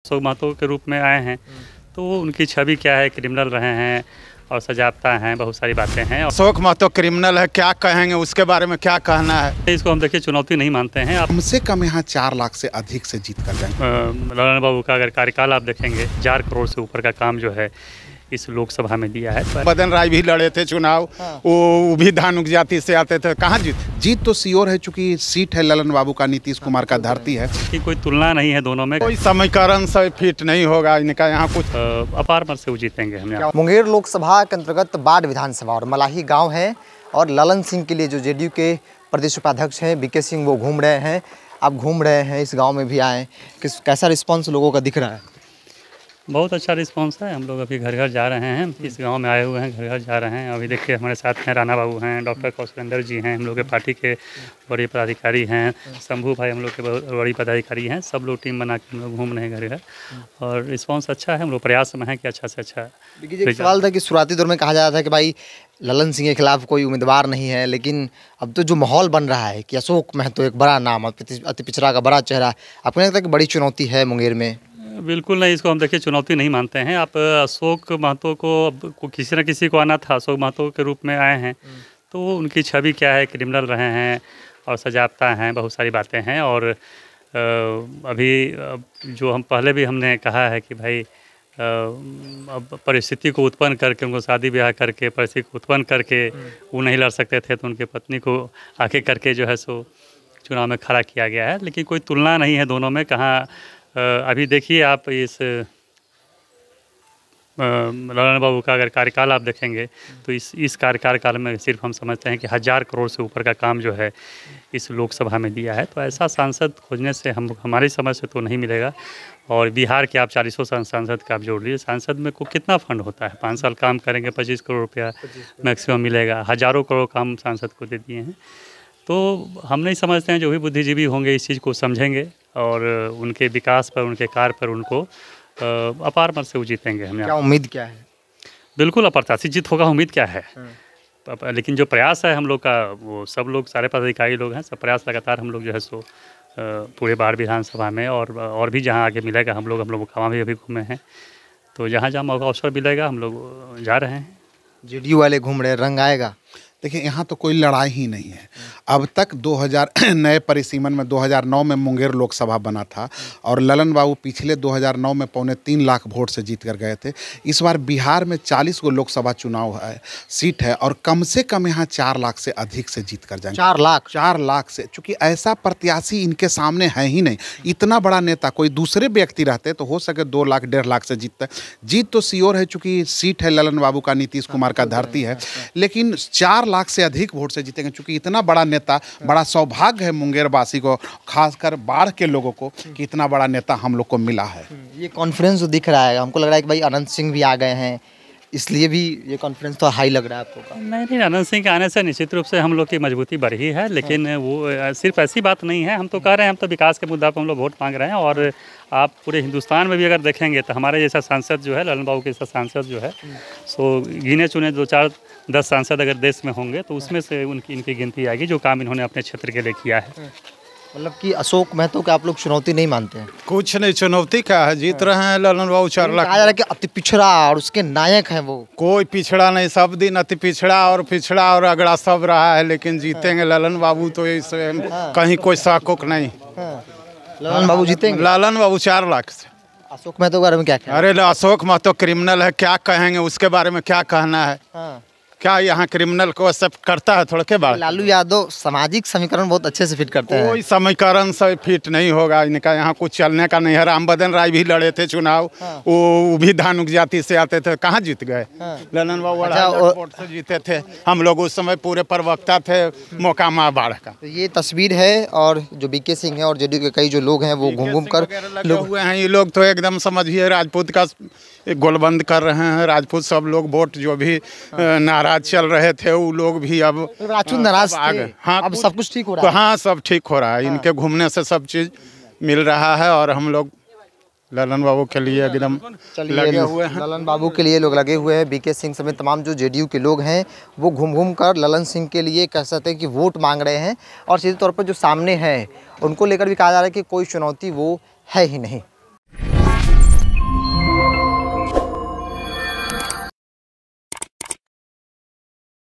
अशोक महतो के रूप में आए हैं, तो उनकी छवि क्या है, क्रिमिनल रहे हैं और सजागता हैं, बहुत सारी बातें हैं। अशोक महतो क्रिमिनल है, क्या कहेंगे उसके बारे में, क्या कहना है? इसको हम देखिए चुनौती नहीं मानते हैं। कम से कम यहाँ 4 लाख से अधिक से जीत कर जाएंगे। ललन बाबू का अगर कार्यकाल आप देखेंगे 4 करोड़ से ऊपर का काम जो है इस लोकसभा में दिया है। बदन राय भी लड़े थे चुनाव, वो भी धानुक जाति से आते थे, कहाँ जीत तो श्योर है, चूंकि सीट है ललन बाबू का, नीतीश कुमार का धरती है कि कोई तुलना नहीं है दोनों में, कोई समीकरण से फिट नहीं होगा इनका। यहाँ कुछ अपार मत से वो जीतेंगे। हम मुंगेर लोकसभा के अंतर्गत बाढ़ विधानसभा और मलाही गाँव है, और ललन सिंह के लिए जो जेडीयू के प्रदेश उपाध्यक्ष हैं बीके सिंह, वो घूम रहे हैं। आप घूम रहे हैं, इस गांव में भी आए, कैसा रिस्पांस लोगों का दिख रहा है? बहुत अच्छा रिस्पांस है। हम लोग अभी घर घर जा रहे हैं, इस गांव में आए हुए हैं, घर घर जा रहे हैं। अभी देखिए हमारे साथ हैं राणा बाबू हैं, डॉक्टर कौशलेंद्र जी हैं, हम लोग के पार्टी के बड़े पदाधिकारी हैं, शंभू भाई हम लोग के बड़ी पदाधिकारी हैं। सब लोग टीम बना के हम लोग घूम रहे हैं घर घर, और रिस्पांस अच्छा है। हम लोग प्रयास में हैं कि अच्छा से अच्छा। एक सवाल था कि शुरुआती दौर में कहा जा रहा था कि भाई ललन सिंह के खिलाफ कोई उम्मीदवार नहीं है, लेकिन अब तो जो माहौल बन रहा है कि अशोक महतो एक बड़ा नाम, अति पिछड़ा का बड़ा चेहरा, आपको लगता है कि बड़ी चुनौती है मुंगेर में? बिल्कुल नहीं, इसको हम देखिए चुनौती नहीं मानते हैं। आप अशोक महतो को किसी न किसी को आना था, अशोक महतो के रूप में आए हैं, तो उनकी छवि क्या है, क्रिमिनल रहे हैं और सजागता हैं, बहुत सारी बातें हैं। और अभी जो हम पहले भी हमने कहा है कि भाई अब परिस्थिति को उत्पन्न करके, उनको शादी ब्याह करके, परिस्थिति को उत्पन्न करके वो नहीं लड़ सकते थे, तो उनके पत्नी को आके करके जो है सो चुनाव में खड़ा किया गया है। लेकिन कोई तुलना नहीं है दोनों में। कहाँ अभी देखिए आप इस ललन बाबू का अगर कार्यकाल आप देखेंगे तो इस कार्यकाल में सिर्फ हम समझते हैं कि 1000 करोड़ से ऊपर का काम जो है इस लोकसभा में दिया है। तो ऐसा सांसद खोजने से हमारी समझ से तो नहीं मिलेगा। और बिहार के आप 40 सांसद का आप जोड़ लीजिए, सांसद में को कितना फंड होता है, 5 साल काम करेंगे 25 करोड़ रुपया मैक्सिमम मिलेगा। हज़ारों करोड़ काम सांसद को दे दिए हैं। तो हम नहीं समझते हैं, जो भी बुद्धिजीवी होंगे इस चीज़ को समझेंगे और उनके विकास पर, उनके कार्य पर उनको अपार मत से वो जीतेंगे। हम क्या उम्मीद क्या है? बिल्कुल अप्रत्याशित जीत होगा, उम्मीद क्या है। लेकिन जो प्रयास है हम लोग का, वो सब लोग सारे पदाधिकारी लोग हैं, सब प्रयास लगातार हम लोग जो है सो पूरे बाढ़ विधानसभा में और भी जहाँ आगे मिलेगा हम लोग वहाँ भी अभी घूमे हैं। तो जहाँ जहाँ मौका अवसर मिलेगा हम लोग जा रहे हैं। जेडीयू वाले घूम रहे, रंग आएगा? देखिए यहाँ तो कोई लड़ाई ही नहीं है। अब तक 2000 नए परिसीमन में 2009 में मुंगेर लोकसभा बना था, और ललन बाबू पिछले 2009 में 3.25 लाख वोट से जीत कर गए थे। इस बार बिहार में 40 गो लोकसभा चुनाव है, सीट है, और कम से कम यहाँ 4 लाख से अधिक से जीत कर जाएंगे। 4 लाख से, चूँकि ऐसा प्रत्याशी इनके सामने है ही नहीं। इतना बड़ा नेता कोई दूसरे व्यक्ति रहते तो हो सके 2 लाख 1.5 लाख से जीतता। जीत तो श्योर है, चूँकि सीट है ललन बाबू का, नीतीश कुमार का धरती है, लेकिन 4 लाख से अधिक वोट से जीतेंगे। क्योंकि इतना बड़ा नेता, बड़ा सौभाग्य है मुंगेर वासी को, खासकर बाढ़ के लोगों को, कि इतना बड़ा नेता हम लोग को मिला है। ये कॉन्फ्रेंस जो दिख रहा है, हमको लग रहा है कि भाई अनंत सिंह भी आ गए हैं, इसलिए भी ये कॉन्फ्रेंस तो हाई लग रहा है आपको? नहीं, अनंत सिंह के आने से निश्चित रूप से हम लोग की मजबूती बढ़ी है। लेकिन वो सिर्फ ऐसी बात नहीं है। हम तो कह रहे हैं, हम तो विकास के मुद्दा पर हम लोग वोट मांग रहे हैं। और आप पूरे हिंदुस्तान में भी अगर देखेंगे तो हमारे जैसा सांसद जो है, ललन बाबू के जैसा सांसद जो है, सो गिने चुने 2-4-10 सांसद अगर देश में होंगे तो उसमें से इनकी गिनती आएगी, जो काम इन्होंने अपने क्षेत्र के लिए किया है। मतलब कि अशोक महतो का आप लोग चुनौती नहीं मानते हैं? कुछ नहीं, चुनौती क्या है, जीत रहे हैं ललन बाबू 4 लाख। कहा जा रहा है कि अति पिछड़ा और उसके नायक हैं वो। कोई पिछड़ा नहीं, सब दिन अति पिछड़ा और अगड़ा सब रहा है, लेकिन जीतेंगे ललन बाबू, तो इसमें कहीं कोई शक नहीं। ललन बाबू जीतेंगे? ललन बाबू 4 लाख से। अशोक महतो के बारे में क्या कहना? अरे अशोक महतो क्रिमिनल है, क्या कहेंगे उसके बारे में, क्या कहना है? क्या यहाँ क्रिमिनल को एक्सेप्ट करता है थोड़ा के बाद? लालू यादव सामाजिक समीकरण बहुत अच्छे से फिट करते हैं। कोई समीकरण से फिट नहीं होगा इनका, यहाँ कुछ चलने का नहीं है। राम बदन राय भी लड़े थे चुनाव, वो भी धानुक जाति से आते थे, कहाँ जीत गए? ललन बाबू वोट से जीते थे। हम लोग उस समय पूरे प्रवक्ता थे मोकामा बाढ़ का। तो ये तस्वीर है, और जो बीके सिंह है और जेडीयू के कई जो लोग हैं वो घूम कर लोग हुए हैं। ये लोग तो एकदम समझिए राजपूत का गोलबंद कर रहे हैं। राजपूत सब लोग वोट जो भी नाराज चल रहे थे, वो लोग भी अब राजपूत नाराज थे। हाँ, अब सब कुछ ठीक हो रहा है। हाँ, सब ठीक हो रहा है। इनके घूमने से सब चीज़ मिल रहा है, और हम लोग ललन बाबू के लिए एकदम लगे हुए हैं। ललन बाबू के लिए लोग लगे हुए हैं। बीके सिंह समेत तमाम जो जेडीयू के लोग हैं वो घूम कर ललन सिंह के लिए कह सकते हैं कि वोट मांग रहे हैं। और सीधे तौर पर जो सामने है उनको लेकर भी कहा जा रहा है कि कोई चुनौती वो है ही नहीं।